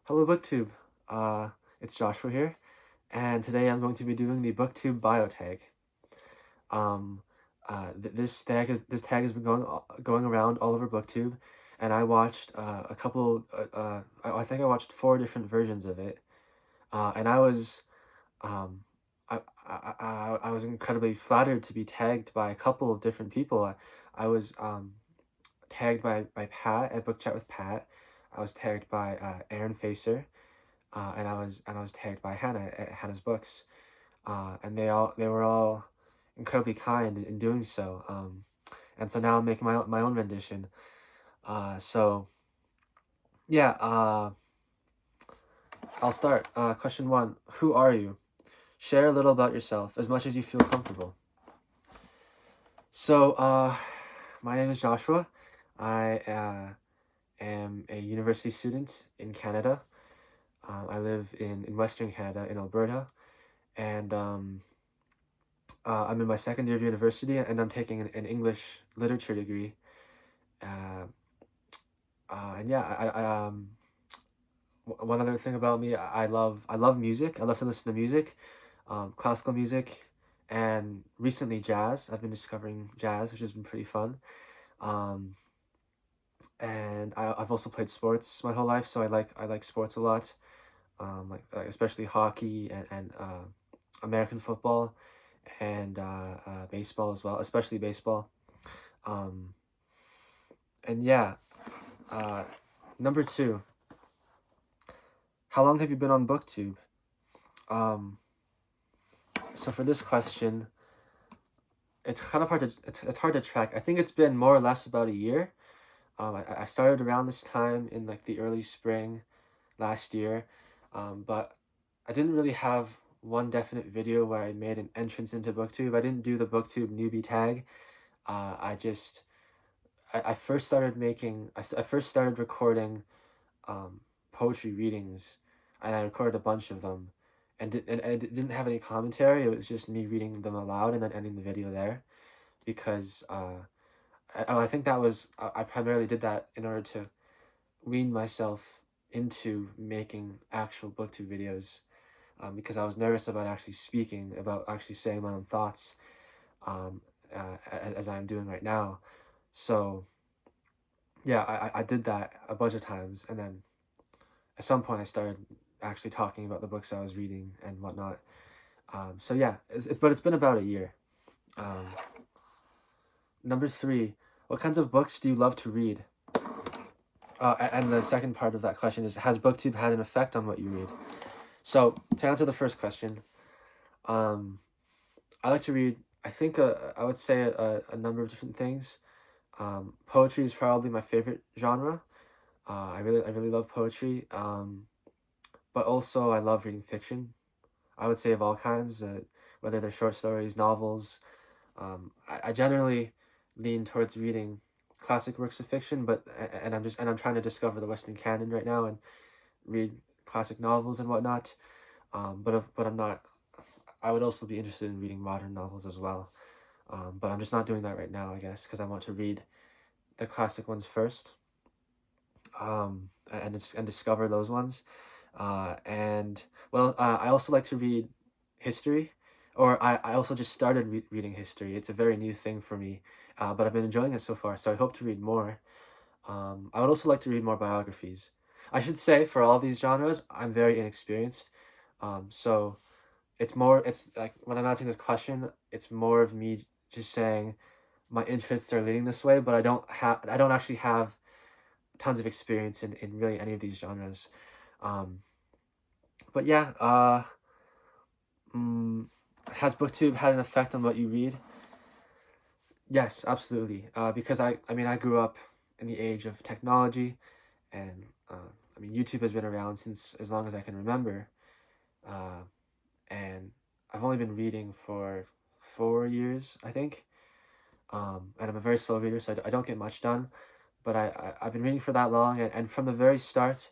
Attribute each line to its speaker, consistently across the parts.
Speaker 1: Hello, Booktube. It's Joshua here, and today I'm going to be doing the Booktube Bio Tag. Um, this tag has been going around all over Booktube, and I watched a couple. I think I watched four different versions of it, and um, I was incredibly flattered to be tagged by a couple of different people. I was tagged by Pat at Book Chat with Pat. I was tagged by Aaron Facer, and I was tagged by Hannah at Hannah's Books, and they were all incredibly kind in doing so. And so now I'm making my own rendition. So yeah, I'll start. Question one: Who are you? Share a little about yourself, as much as you feel comfortable. So, my name is Joshua. I am a university student in Canada. I live in Western Canada, in Alberta, and I'm in my second year of university, and I'm taking an English literature degree. Uh, and yeah, one other thing about me, I love music. I love to listen to music, classical music, and recently jazz. I've been discovering jazz, which has been pretty fun. Um, and I've also played sports my whole life, so I like sports a lot. Like especially hockey and American football and baseball as well, especially baseball. Um, and yeah, uh, number two, how long have you been on BookTube? Um, so for this question, it's kind of hard to it's hard to track. I think it's been more or less about a year. I started around this time in like the early spring last year, but I didn't really have one definite video where I made an entrance into BookTube. I didn't do the BookTube newbie tag. I just I first started I first started recording um, poetry readings, and I recorded a bunch of them, and it didn't have any commentary. It was just me reading them aloud and then ending the video there, because I think that was I primarily did that in order to wean myself into making actual booktube videos, because I was nervous about actually speaking, about actually saying my own thoughts, um, as I'm doing right now. So yeah, I did that a bunch of times, and then at some point I started actually talking about the books I was reading and whatnot. So yeah, but it's been about a year. Um, Number three, what kinds of books do you love to read? And the second part of that question is, has BookTube had an effect on what you read? So to answer the first question, um, I like to read. I think I would say a number of different things. Poetry is probably my favorite genre. I really love poetry. But also I love reading fiction. I would say of all kinds, whether they're short stories, novels. I generally lean towards reading classic works of fiction, but and I'm trying to discover the Western canon right now and read classic novels and whatnot. But I'm not. I would also be interested in reading modern novels as well. But I'm just not doing that right now, I guess, because I want to read the classic ones first. And discover those ones. And well, I also like to read history, or I also just started reading history. It's a very new thing for me, but I've been enjoying it so far, so I hope to read more. I would also like to read more biographies. I should say, for all these genres, I'm very inexperienced. So it's like when I'm answering this question, it's more of me just saying my interests are leading this way, but I don't actually have tons of experience in really any of these genres. Um, but yeah, mm, has BookTube had an effect on what you read? Yes, absolutely. Because I mean, I grew up in the age of technology, and I mean, YouTube has been around since as long as I can remember, uh, and I've only been reading for 4 years, I think. And I'm a very slow reader, so I don't get much done. But I've been reading for that long, and from the very start,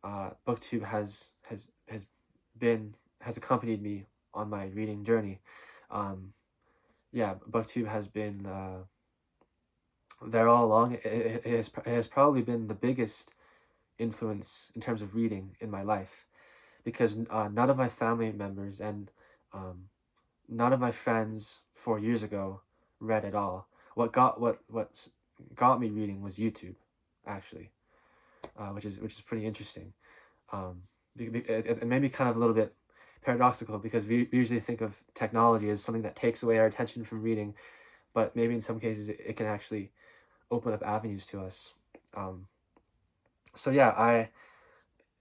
Speaker 1: BookTube has accompanied me on my reading journey. Um, yeah, BookTube has been there all along. It has probably been the biggest influence in terms of reading in my life, because none of my family members and none of my friends 4 years ago read at all. What got me reading was YouTube, actually, which is pretty interesting. It may be kind of a little bit paradoxical, because we usually think of technology as something that takes away our attention from reading, but maybe in some cases it can actually open up avenues to us. So yeah,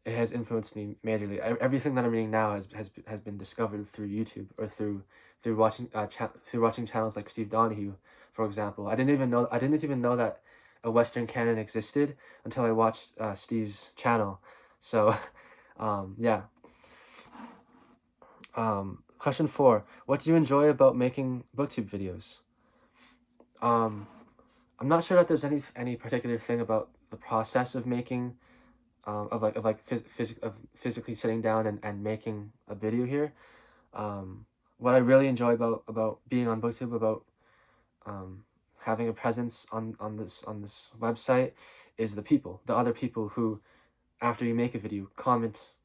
Speaker 1: it has influenced me majorly. Everything that I'm reading now has been discovered through YouTube, or through watching channels like Steve Donahue, for example. I didn't even know that a Western canon existed until I watched Steve's channel. So, yeah. Question 4: what do you enjoy about making Booktube videos? I'm not sure that there's any particular thing about the process of making, physically sitting down and making a video here. What I really enjoy about being on Booktube, about having a presence on this website, is the other people who, after you make a video, comment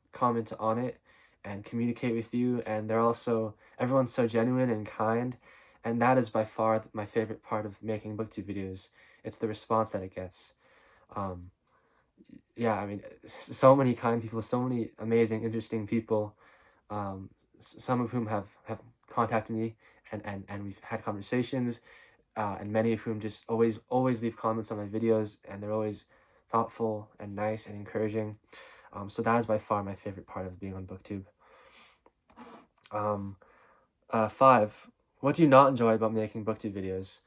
Speaker 1: on it and communicate with you, and everyone's so genuine and kind, and that is by far my favorite part of making Booktube videos. It's the response that it gets. Yeah, I mean, so many kind people, so many amazing, interesting people, some of whom have contacted me, and we've had conversations, and many of whom just always leave comments on my videos, and they're always thoughtful and nice and encouraging. So that is by far my favorite part of being on Booktube. 5: what do you not enjoy about making Booktube videos?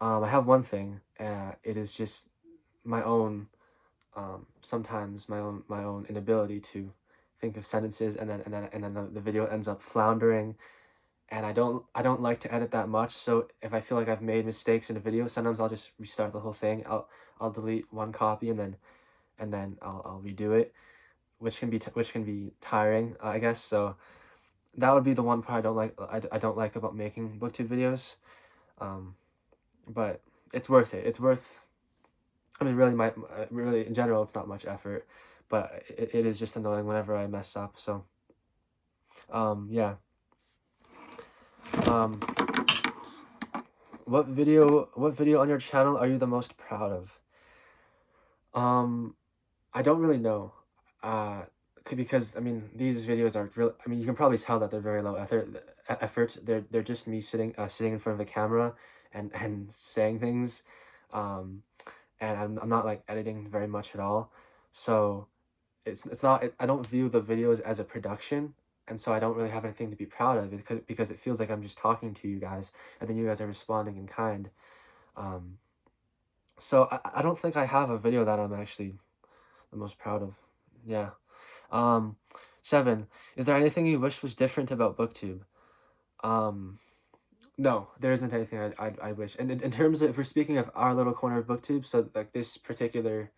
Speaker 1: I have one thing. It is just my own, sometimes my own inability to think of sentences, and then the video ends up floundering, and I don't like to edit that much. So if I feel like I've made mistakes in a video, sometimes I'll just restart the whole thing. I'll delete one copy, and then I'll redo it, which can be tiring, I guess. So that would be the one part I don't like about making Booktube videos. But it's worth it. I mean, really in general, it's not much effort, but it is just annoying whenever I mess up. So, yeah. What video on your channel are you the most proud of? I don't really know. Because I mean, these videos are real. I mean, you can probably tell that they're very low effort. They're just me sitting in front of the camera and saying things, and I'm not like editing very much at all. So it's not. I don't view the videos as a production, and so I don't really have anything to be proud of, because it feels like I'm just talking to you guys, and then you guys are responding in kind. So I don't think I have a video that I'm actually the most proud of. Yeah. 7: is there anything you wish was different about Booktube? No, there isn't anything I wish. And in terms of, if we're speaking of our little corner of Booktube, so like this particular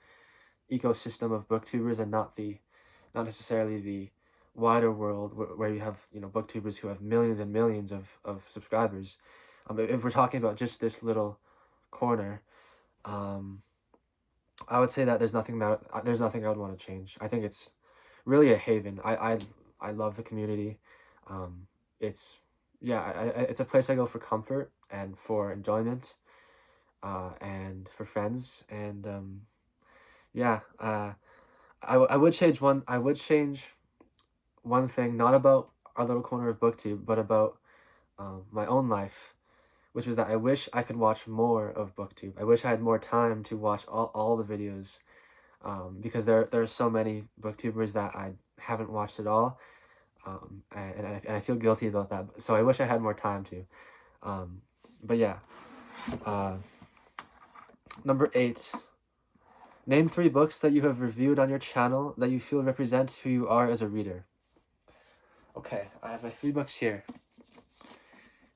Speaker 1: ecosystem of Booktubers, and not necessarily the wider world where you have, Booktubers who have millions and millions of subscribers. If we're talking about just this little corner, I would say that there's nothing I would want to change. I think it's really a haven. I love the community. It's it's a place I go for comfort and for enjoyment, and for friends, and I would change one thing, not about our little corner of Booktube, but about my own life, which was that I wish I could watch more of Booktube. I wish I had more time to watch all the videos, because there are so many Booktubers that I haven't watched at all, and I feel guilty about that. So I wish I had more time to. But yeah. Number 8. Name 3 books that you have reviewed on your channel that you feel represent who you are as a reader. Okay, I have my 3 books here.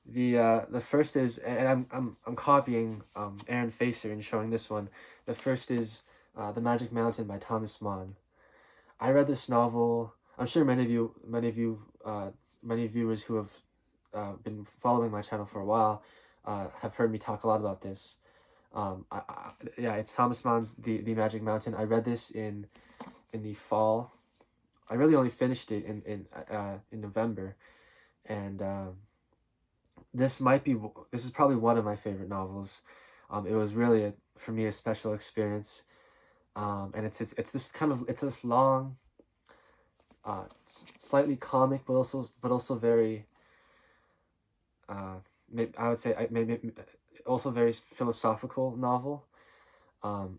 Speaker 1: The first is, and I'm copying Aaron Facer and showing this one. The first is The Magic Mountain by Thomas Mann. I read this novel. I'm sure many viewers who have been following my channel for a while have heard me talk a lot about this. Yeah, it's Thomas Mann's The Magic Mountain. I read this in the fall. I really only finished it in November, and this is probably one of my favorite novels. It was really for me a special experience. And it's this kind of it's this long, slightly comic, but also very I would say maybe also very philosophical novel.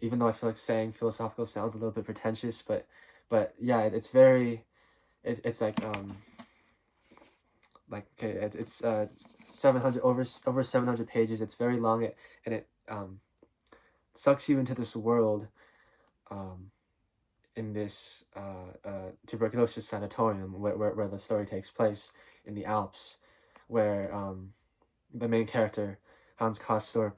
Speaker 1: Even though I feel like saying philosophical sounds a little bit pretentious, but yeah, it's very it's like okay, it's 700 over 700 pages. It's very long. It sucks you into this world, um, in this tuberculosis sanatorium where the story takes place in the Alps, where the main character Hans Kostorp,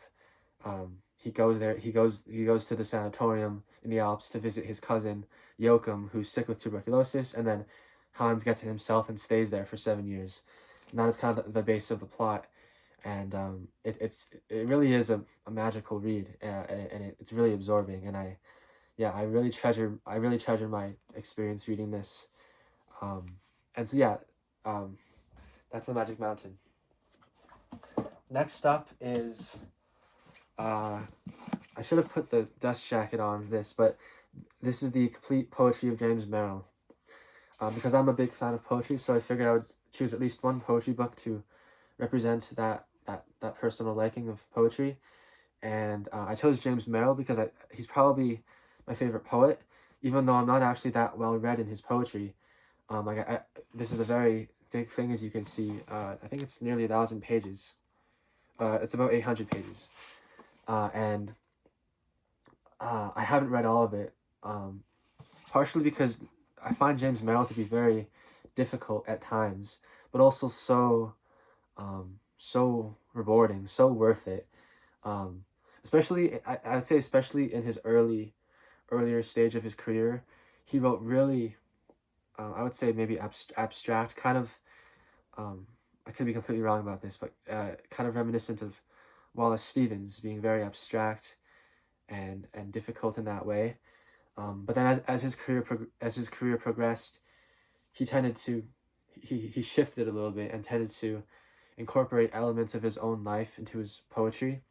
Speaker 1: he goes there. He goes to the sanatorium in the Alps to visit his cousin Joachim, who's sick with tuberculosis, and then Hans gets it himself and stays there for 7 years. And that is kind of the base of the plot, and it really is a magical read, and it's really absorbing. And I really treasure my experience reading this. Um, and so yeah, um, that's The Magic Mountain. Next up is uh, I should have put the dust jacket on this, but this is the complete poetry of James Merrill. Because I'm a big fan of poetry, so I figured I would choose at least one poetry book to represent that personal liking of poetry. And I chose James Merrill because he's probably my favorite poet, even though I'm not actually that well read in his poetry. This is a very big thing, as you can see. I think it's nearly 1,000 pages. It's about 800 pages, and I haven't read all of it. Partially because I find James Merrill to be very difficult at times, but also so rewarding, so worth it. Um, Especially I would say especially in his earlier stage of his career, he wrote really I would say maybe abstract kind of I could be completely wrong about this, but kind of reminiscent of Wallace Stevens being very abstract and difficult in that way. But then as as his career progressed, he tended to he shifted a little bit and tended to incorporate elements of his own life into his poetry,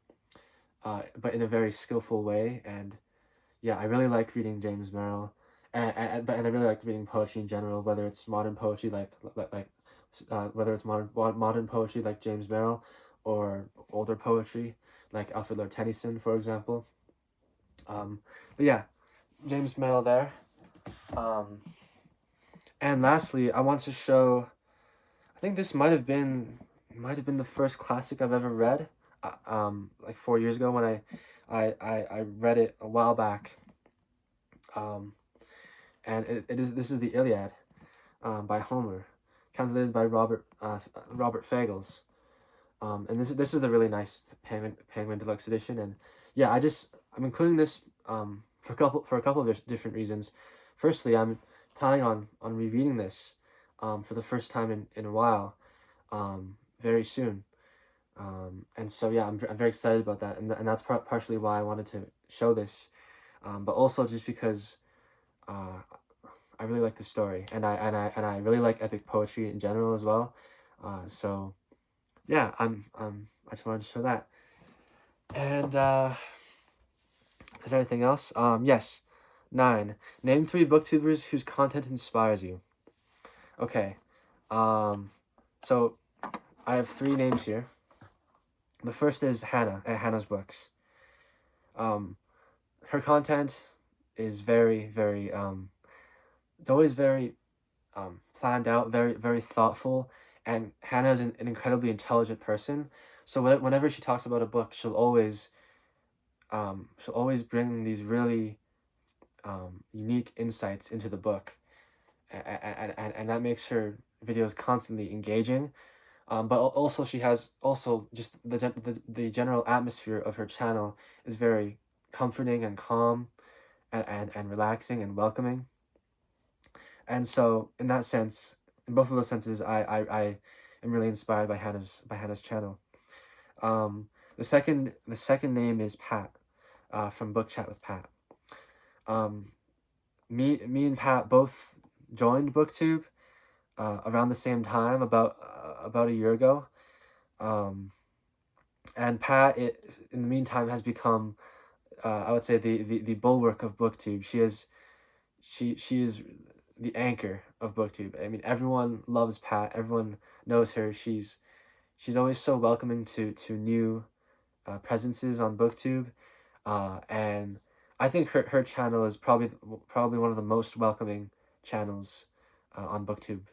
Speaker 1: but in a very skillful way. And yeah, I really like reading James Merrill, and I really like reading poetry in general, whether it's modern poetry whether it's modern poetry like James Merrill, or older poetry like Alfred Lord Tennyson, for example. But yeah, James Merrill there. Um, and lastly, I want to show. I think this might have been the first classic I've ever read. Like 4 years ago when I read it a while back. Um, and it is this is the Iliad, by Homer, translated by Robert Fagles. And this is the really nice Penguin Deluxe edition. And yeah, I'm including this for a couple of different reasons. Firstly, I'm planning on rereading this for the first time in a while, very soon. And so yeah, I'm very excited about that, and that's partially why I wanted to show this, but also just because uh, I really like the story, and I really like epic poetry in general as well. So yeah, I just wanted to show that. And is there anything else? Yes. 9. Name 3 booktubers whose content inspires you. Okay. So I have 3 names here. The first is Hannah at Hannah's Books. Her content is very it's always very planned out, very thoughtful, and Hannah is an incredibly intelligent person. So whenever she talks about a book, she'll always bring these really unique insights into the book, and that makes her videos constantly engaging. But also she has also just the general atmosphere of her channel is very comforting and calm, and relaxing and welcoming. And so in that sense, in both of those senses, I am really inspired by Hannah's channel. Um, The second name is Pat, from Book Chat with Pat. Me and Pat both joined BookTube around the same time, about a year ago. And Pat, in the meantime, has become, I would say, the bulwark of BookTube. She is the anchor of BookTube. I mean, everyone loves Pat. Everyone knows her. She's always so welcoming to new presences on BookTube, and I think her channel is probably one of the most welcoming channels on BookTube,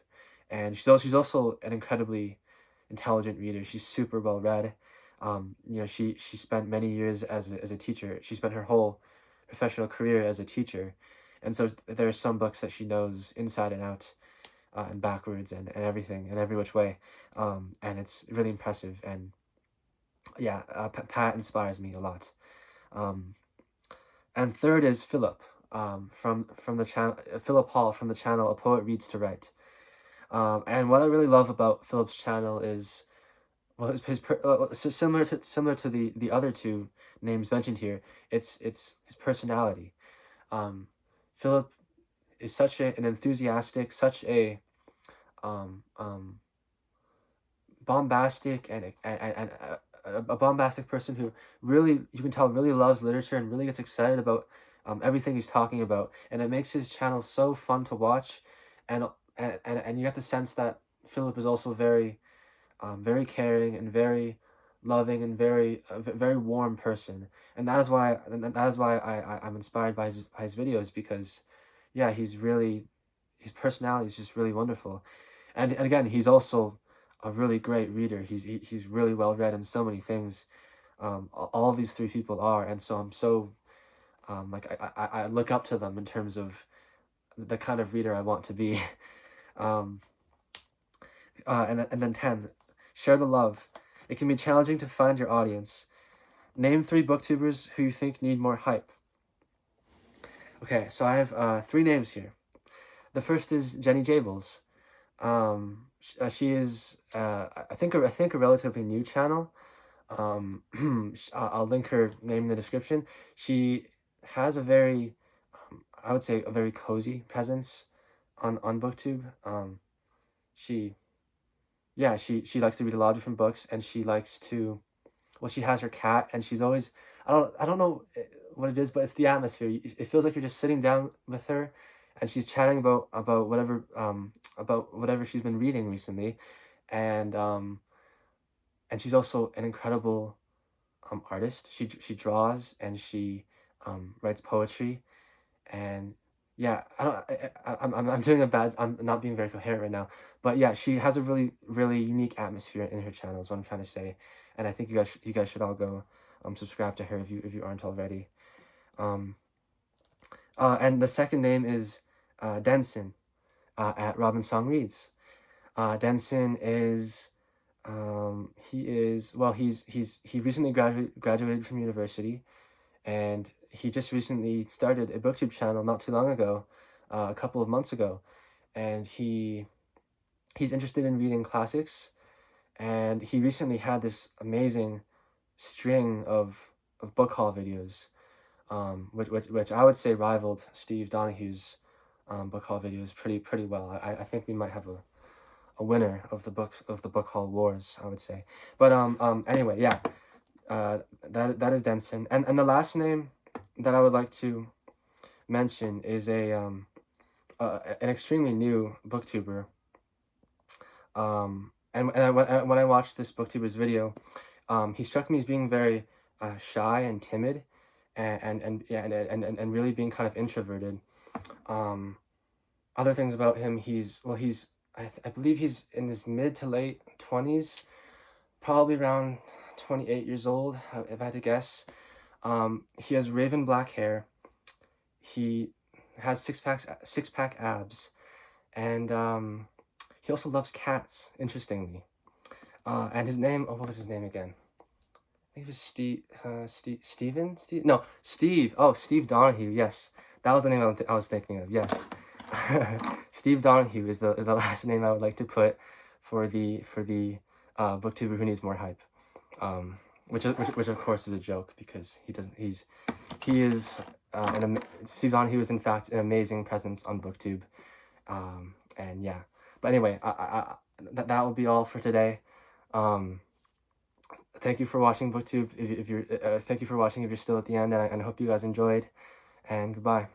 Speaker 1: and she's also an incredibly intelligent reader. She's super well read. She spent many years as a teacher. She spent her whole professional career as a teacher, and so there are some books that she knows inside and out, and backwards, and everything, and every which way, and it's really impressive. And yeah, Pat inspires me a lot. And third is Philip, from the channel, Philip Hall, from the channel A Poet Reads to Write. And what I really love about Philip's channel is, well, similar to the other two names mentioned here. It's his personality. Philip is such an enthusiastic, such um, um, bombastic, and a bombastic person who really, you can tell, really loves literature and really gets excited about everything he's talking about, and it makes his channel so fun to watch, and you get the sense that Philip is also very caring and very loving and very warm person, and that is why I'm inspired by his videos, because yeah, his personality is just really wonderful, and again, he's also a really great reader. He's really well read in so many things. All of these three people are, and so I'm so like I look up to them in terms of the kind of reader I want to be. um, and then 10, share the love. It can be challenging to find your audience. Name 3 booktubers who you think need more hype. Okay, so I have 3 names here. The first is Jenny Jables. She is I think a relatively new channel. I'll link her name in the description. She has a very, I would say, a very cozy presence on BookTube. She she likes to read a lot of different books, and she likes to, well, she has her cat, and she's always, I don't know what it is, but it's the atmosphere. It feels like you're just sitting down with her, and she's chatting about whatever she's been reading recently, and she's also an incredible artist. She draws, and she writes poetry, and yeah, I'm doing a bad, I'm not being very coherent right now, but yeah, she has a really unique atmosphere in her channel, is what I'm trying to say, and I think you guys should all go subscribe to her if you aren't already. And the second name is Denson, at Robin Song Reads. Denson is he recently graduated from university, and he just recently started a booktube channel not too long ago, a couple of months ago, and he's interested in reading classics, and he recently had this amazing string of book haul videos, which I would say rivaled Steve Donahue's book haul videos pretty well. I think we might have a winner of the book haul wars, I would say. But anyway, yeah, that is Denson, and the last name that I would like to mention is an extremely new booktuber. When I watched this booktuber's video, he struck me as being very shy and timid, and really being kind of introverted. Other things about him, I believe he's in his mid to late 20s, probably around 28 years old, if I had to guess. He has raven black hair. He has six pack abs, and he also loves cats, interestingly. And his name, what was his name again? I think it was Steve. Oh, Steve Donahue. Yes, that was the name I was thinking of. Yes, Steve Donahue is the last name I would like to put for the booktuber who needs more hype. which of course is a joke because he is Steve Don. He was in fact an amazing presence on BookTube, and yeah. But anyway, that will be all for today. Thank you for watching BookTube. If you're thank you for watching if you're still at the end, and I hope you guys enjoyed. And goodbye.